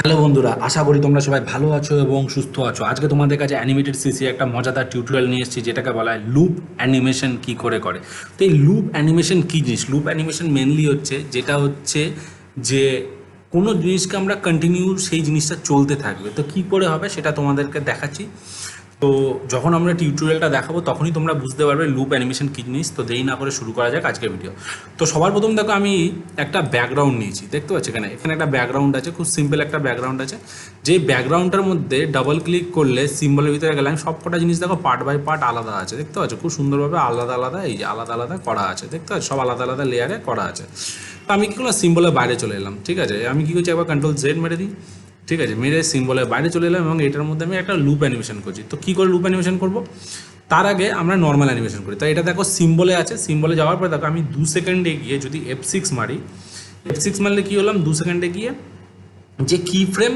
Hello বন্ধুরা, আশা করি তোমরা সবাই ভালো আছো এবং সুস্থ আছো। আজকে তোমাদের কাছে অ্যানিমেটেড সিসি একটা মজাদার টিউটোরিয়াল নিয়ে এসেছি, যেটাকে বলা হয় লুপ অ্যানিমেশন কি করে করে। তো এই লুপ অ্যানিমেশন কী জিনিস? লুপ অ্যানিমেশন মেনলি হচ্ছে যেটা হচ্ছে যে কোনো জিনিসকে আমরা কন্টিনিউ সেই জিনিসটা চলতে থাকবে। তো কী করে হবে সেটা তোমাদেরকে দেখাচ্ছি। তো যখন আমরা টিউটোরিয়ালটা দেখাবো তখনই তোমরা বুঝতে পারবে লুপ অ্যানিমেশন কী জিনিস। তো দেরি না করে শুরু করা যাক আজকের ভিডিও। তো সবার প্রথম দেখো, আমি একটা ব্যাকগ্রাউন্ড নিয়েছি, দেখতে পাচ্ছি এখানে এখানে একটা ব্যাকগ্রাউন্ড আছে, খুব সিম্পল একটা ব্যাকগ্রাউন্ড আছে। যে ব্যাকগ্রাউন্ডটার মধ্যে ডাবল ক্লিক করলে সিম্বলের ভিতরে গেলাম, সব কটা জিনিস দেখো পার্ট বাই পার্ট আলাদা আছে, দেখতে পাচ্ছ খুব সুন্দরভাবে আলাদা আলাদা, এই যে আলাদা আলাদা করা আছে, দেখতে পাচ্ছ সব আলাদা আলাদা লেয়ারে করা আছে। তো আমি কী করলাম, সিম্বলের বাইরে চলে এলাম, ঠিক আছে। আমি কী করছি, একবার কন্ট্রোল জেড মেরে দিই, ঠিক আছে, মেরে সিম্বলের বাইরে চলে এলাম এবং এটার মধ্যে আমি একটা লুপ অ্যানিমেশন করছি। তো কী করে লুপ অ্যানিমেশন করবো, তার আগে আমরা নর্মাল অ্যানিমেশন করি। তো এটা দেখো সিম্বলে আছে, সিম্বলে যাওয়ার পরে দেখো আমি 2 সেকেন্ডে গিয়ে যদি F6 মারি, F6 মারলে কী হলাম, 2 সেকেন্ডে গিয়ে যে কি ফ্রেম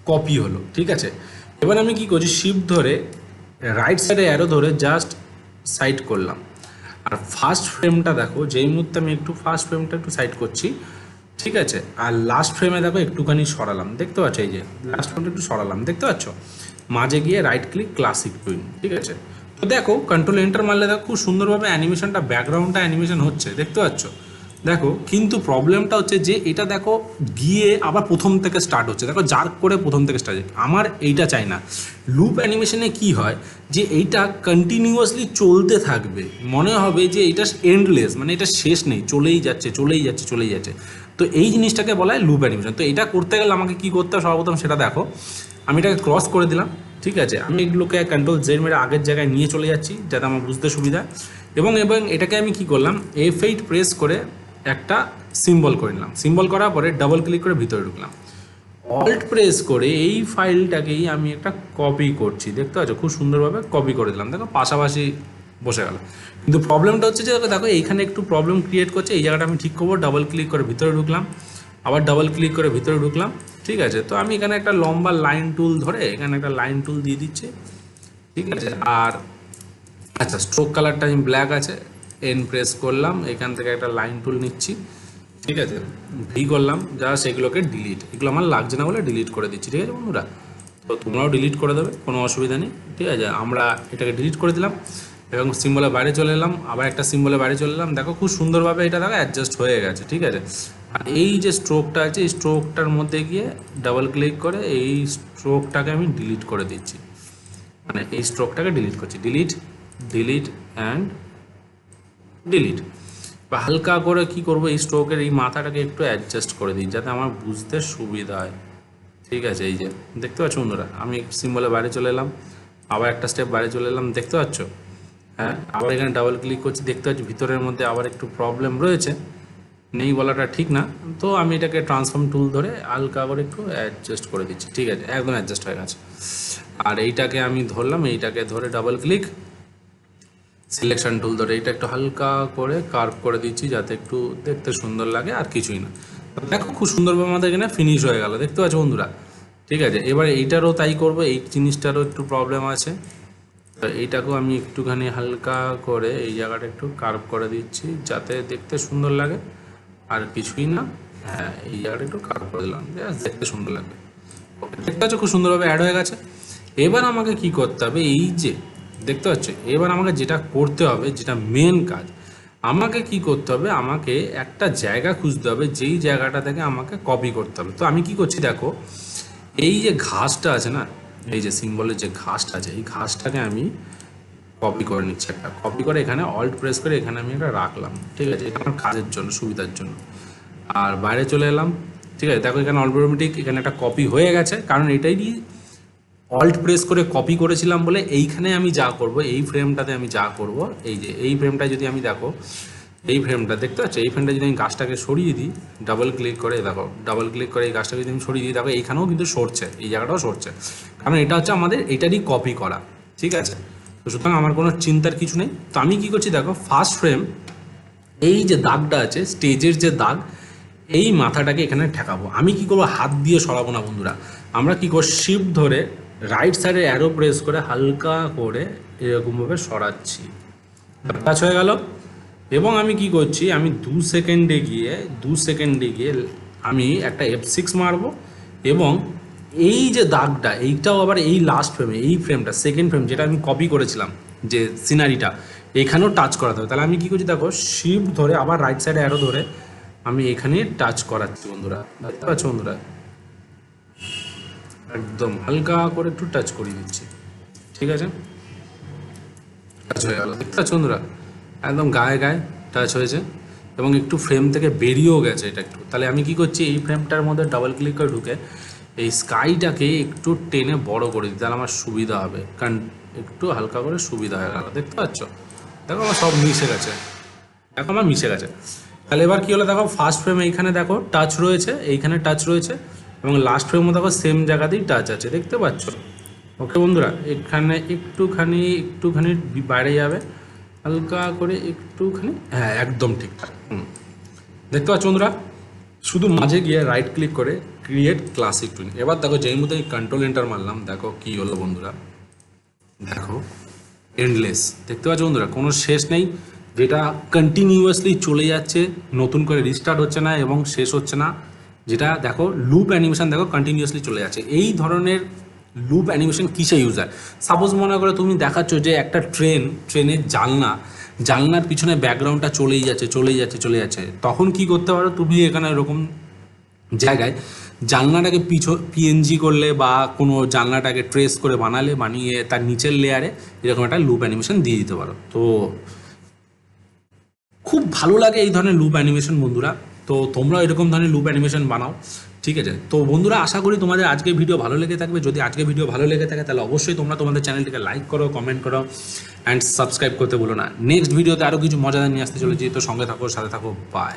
কপি হলো, ঠিক আছে। এবার আমি কি করছি, শিফট ধরে রাইট সাইডে অ্যারো ধরে জাস্ট সাইড করলাম। আর ফার্স্ট ফ্রেমটা দেখো, যেই মুহূর্তে আমি একটু ফার্স্ট ফ্রেমটা একটু সাইড করছি, ঠিক আছে। আর লাস্ট ফ্রেমে দেখো একটুখানি সরালাম, দেখতে পাচ্ছ এই যে লাস্ট ফ্রেমটা একটু সরালাম, দেখতে পাচ্ছ। মাঝে গিয়ে রাইট ক্লিক ক্লাসিক টুইন, ঠিক আছে। তো দেখো কন্ট্রোল এন্টার মারলে দেখো খুব সুন্দরভাবে অ্যানিমেশনটা, ব্যাকগ্রাউন্ডটা অ্যানিমেশন হচ্ছে, দেখতে পাচ্ছ। দেখো কিন্তু প্রবলেমটা হচ্ছে যে এটা দেখো গিয়ে আবার প্রথম থেকে স্টার্ট হচ্ছে, দেখো জার্ক করে প্রথম থেকে স্টার্ট। আমার এইটা চাই না। লুপ অ্যানিমেশনে কি হয় যে এইটা কন্টিনিউয়াসলি চলতে থাকবে, মনে হবে যে এটা এন্ডলেস, মানে এটা শেষ নেই, চলেই যাচ্ছে চলেই যাচ্ছে চলেই যাচ্ছে। তো এই জিনিসটাকে বলা হয় লুপ অ্যানিমেশন। তো এটা করতে গেলে আমাকে কী করতে হবে, সর্বপ্রথম সেটা দেখো। আমি এটাকে ক্রস করে দিলাম, ঠিক আছে। আমি এগুলোকে কন্ট্রোল জেড মেরে আগের জায়গায় নিয়ে চলে যাচ্ছি, যাতে আমার বুঝতে সুবিধা। এবং এটাকে আমি কি করলাম, F8 প্রেস করে একটা সিম্বল করে নিলাম। সিম্বল করার পরে ডাবল ক্লিক করে ভিতরে ঢুকলাম। অল্ট প্রেস করে এই ফাইলটাকেই আমি একটা কপি করছি, দেখতে পাচ্ছ খুব সুন্দরভাবে কপি করে দিলাম, দেখো পাশাপাশি বসে গেল। কিন্তু প্রবলেমটা হচ্ছে যে দেখো এইখানে একটু প্রবলেম ক্রিয়েট করছে, এই জায়গাটা আমি ঠিক করবো। ডাবল ক্লিক করে ভিতরে ঢুকলাম, আবার ডাবল ক্লিক করে ভিতরে ঢুকলাম, ঠিক আছে। তো আমি এখানে একটা লম্বা লাইন টুল ধরে এখানে একটা লাইন টুল দিয়ে দিচ্ছি, ঠিক আছে। আর আচ্ছা, স্ট্রোক কালারটা আমি ব্ল্যাক আছে, এন প্রেস করলাম, এখান থেকে একটা লাইন টুল নিচ্ছি, ঠিক আছে। ভি করলাম, জাস্ট এগুলোকে ডিলিট, এগুলো আমার লাগছে না বলে ডিলিট করে দিচ্ছি, ঠিক আছে বন্ধুরা। তো তোমরাও ডিলিট করে দেবে, কোনো অসুবিধা নেই, ঠিক আছে। আমরা এটাকে ডিলিট করে দিলাম এবং সিম্বলের বাইরে চলে এলাম, আবার একটা সিম্বলের বাইরে চলে এলাম। দেখো খুব সুন্দরভাবে এটা দেখো অ্যাডজাস্ট হয়ে গেছে, ঠিক আছে। আর এই যে স্ট্রোকটা আছে, এই স্ট্রোকটার মধ্যে গিয়ে ডাবল ক্লিক করে এই স্ট্রোকটাকে আমি ডিলিট করে দিচ্ছি, মানে এই স্ট্রোকটাকে ডিলিট করছি। Delete, delete and delete. বা হালকা করে কি করব, এই স্ট্রোকের এই মাথাটাকে একটু অ্যাডজাস্ট করে দিই, যাতে আমার বুঝতে সুবিধা হয়, ঠিক আছে। এই যে দেখতে পাচ্ছ বন্ধুরা, আমি সিম্বলের বাইরে চলে এলাম, আবার একটা স্টেপ বাইরে চলে এলাম, দেখতে পাচ্ছ। হ্যাঁ, আবার এখানে ডাবল ক্লিক করছি, দেখতে পাচ্ছি ভিতরের মধ্যে আবার একটু প্রবলেম রয়েছে, নেই বলাটা ঠিক না। তো আমি এটাকে ট্রান্সফর্ম টুল ধরে হালকা করে একটু অ্যাডজাস্ট করে দিচ্ছি, ঠিক আছে, একদম অ্যাডজাস্ট হয়ে গেছে। আর এইটাকে আমি ধরলাম, এইটাকে ধরে ডাবল ক্লিক, সিলেকশন টুল ধরে এটা একটু হালকা করে কার্ভ করে দিচ্ছি, যাতে একটু দেখতে সুন্দর লাগে, আর কিছুই না। দেখো খুব সুন্দরভাবে আমাদের এখানে ফিনিশ হয়ে গেল, দেখতে পাচ্ছ বন্ধুরা, ঠিক আছে। এবার এইটারও তাই করব, এই জিনিসটারও একটু প্রবলেম আছে। তো এইটাকেও আমি একটুখানি হালকা করে এই জায়গাটা একটু কার্ভ করে দিচ্ছি, যাতে দেখতে সুন্দর লাগে, আর কিছুই না। হ্যাঁ, এই জায়গাটা একটু কার্ভ করে দিলাম, দেখতে সুন্দর লাগবে। ওকে, দেখতে পাচ্ছ খুব সুন্দরভাবে অ্যাড হয়ে গেছে। এবার আমাকে কি করতে হবে, এই যে দেখতে পাচ্ছ, এবার আমাকে যেটা করতে হবে, যেটা মেন কাজ, আমাকে কি করতে হবে, আমাকে একটা জায়গা খুঁজতে হবে, যেই জায়গাটা থেকে আমাকে কপি করতে হবে। তো আমি কি করছি দেখো, এই যে ঘাসটা আছে না, এই যে সিম্বলের যে ঘাসটা আছে, এই ঘাসটাকে আমি কপি করে নিচ্ছি, একটা কপি করে এখানে অল্ট প্রেস করে এখানে আমি এটা রাখলাম, ঠিক আছে। এটা আমার কাজের জন্য, সুবিধার জন্য। আর বাইরে চলে এলাম, ঠিক আছে। দেখো এখানে অটোমেটিক এখানে একটা কপি হয়ে গেছে, কারণ এটাই অল্ট প্রেস করে কপি করেছিলাম বলে। এইখানে আমি যা করব, এই ফ্রেমটাতে আমি যা করব, এই যে এই ফ্রেমটা যদি আমি দেখো, এই ফ্রেমটা দেখতে পাচ্ছ, এই ফ্রেমটা যদি আমি গাছটাকে সরিয়ে দিই, ডাবল ক্লিক করে দেখো, ডাবল ক্লিক করে এই গাছটাকে যদি আমি সরিয়ে দিই, দেখো এইখানেও কিন্তু সরছে, এই জায়গাটাও সরছে, কারণ এটা হচ্ছে আমাদের এটারই কপি করা, ঠিক আছে। তো সুতরাং আমার কোনো চিন্তার কিছু নেই। তো আমি কি করছি দেখো, ফার্স্ট ফ্রেম, এই যে দাগটা আছে স্টেজের যে দাগ, এই মাথাটাকে এখানে ঠেকাবো। আমি কি করবো, হাত দিয়ে সরাবো না বন্ধুরা, আমরা কি করব, শিফট ধরে রাইট সাইডে অ্যারো প্রেস করে হালকা করে এরকমভাবে সরাচ্ছি, কাজ হয়ে গেল। এবং আমি কি করছি, আমি 2 সেকেন্ডে গিয়ে আমি একটা F6 মারবো এবং এই যে দাগটা, এইটাও আবার এই লাস্ট ফ্রেমে, এই ফ্রেমটা সেকেন্ড ফ্রেম যেটা আমি কপি করেছিলাম যে সিনারিটা, এখানেও টাচ করাতে হবে। তাহলে আমি কী করছি দেখো, শিফট ধরে আবার রাইট সাইডে অ্যারো ধরে আমি এখানে টাচ করাচ্ছি বন্ধুরা, দেখতে পাচ্ছ বন্ধুরা, একদম হালকা করে একটু টাচ করিয়ে দিচ্ছি, ঠিক আছে, টাচ হয়ে গেল, দেখতে পাচ্ছ বন্ধুরা, একদম গায়ে গায়ে টাচ হয়েছে এবং একটু ফ্রেম থেকে বেরিয়েও গেছে এটা একটু। তাহলে আমি কি করছি, এই ফ্রেমটার মধ্যে ডাবল ক্লিক করে ঢুকে এই স্কাইটাকে একটু টেনে বড় করে দিই, তাহলে আমার সুবিধা হবে, কারণ একটু হালকা করে সুবিধা হয়ে গেল, দেখতে পাচ্ছ, দেখো আমার সব মিশে গেছে, দেখো আমার মিশে গেছে। তাহলে এবার কী হলো দেখো, ফার্স্ট ফ্রেমে এইখানে দেখো টাচ রয়েছে, এইখানে টাচ রয়েছে এবং লাস্ট ফ্রেমও দেখো সেম জায়গাতেই টাচ আছে, দেখতে পাচ্ছ। ওকে বন্ধুরা, এখানে একটুখানি বাইরে যাবে হালকা করে একটুখানি, হ্যাঁ একদম ঠিকঠাক, দেখতে পাচ্ছ বন্ধুরা। শুধু মাঝে গিয়ে রাইট ক্লিক করে ক্রিয়েট ক্লাসিক টুইন, এবার দেখো যেই মধ্যে আমি কন্ট্রোল এন্টার মারলাম, দেখো কি হলো বন্ধুরা, দেখো এন্ডলেস, দেখতে পাচ্ছ বন্ধুরা, কোনো শেষ নেই, যেটা কন্টিনিউয়াসলি চলে যাচ্ছে, নতুন করে রিস্টার্ট হচ্ছে না এবং শেষ হচ্ছে না, যেটা দেখো লুপ অ্যানিমেশন দেখো কন্টিনিউয়াসলি চলে যাচ্ছে। এই ধরনের লুপ অ্যানিমেশন কিসে ইউজ হয়, সাপোজ মনে করো তুমি দেখাচ্ছ যে একটা ট্রেনের জানলার পিছনে ব্যাকগ্রাউন্ডটা চলেই যাচ্ছে, তখন কি করতে পারো তুমি, এখানে এরকম জায়গায় জানলাটাকে পিএনজি করলে বা কোনো জানলাটাকে ট্রেস করে বানিয়ে তার নিচের লেয়ারে এরকম একটা লুপ অ্যানিমেশন দিয়ে দিতে পারো। তো খুব ভালো লাগে এই ধরনের লুপ অ্যানিমেশন বন্ধুরা, তো তোমরা এরকম ধরনের লুপ অ্যানিমেশন বানাও, ঠিক আছে। তো বন্ধুরা আশা করি তোমাদের আজকের ভিডিও ভালো লেগে থাকবে, যদি আজকের ভিডিও ভালো লেগে থাকে তাহলে অবশ্যই তোমরা তোমাদের চ্যানেলটিকে লাইক করো, কমেন্ট করো অ্যান্ড সাবস্ক্রাইব করতে বলো না। নেক্সট ভিডিওতে আরও কিছু মজাদার নিয়ে আসতে চলেছি, তো সঙ্গে থাকো, সাথে থাকো, বাই।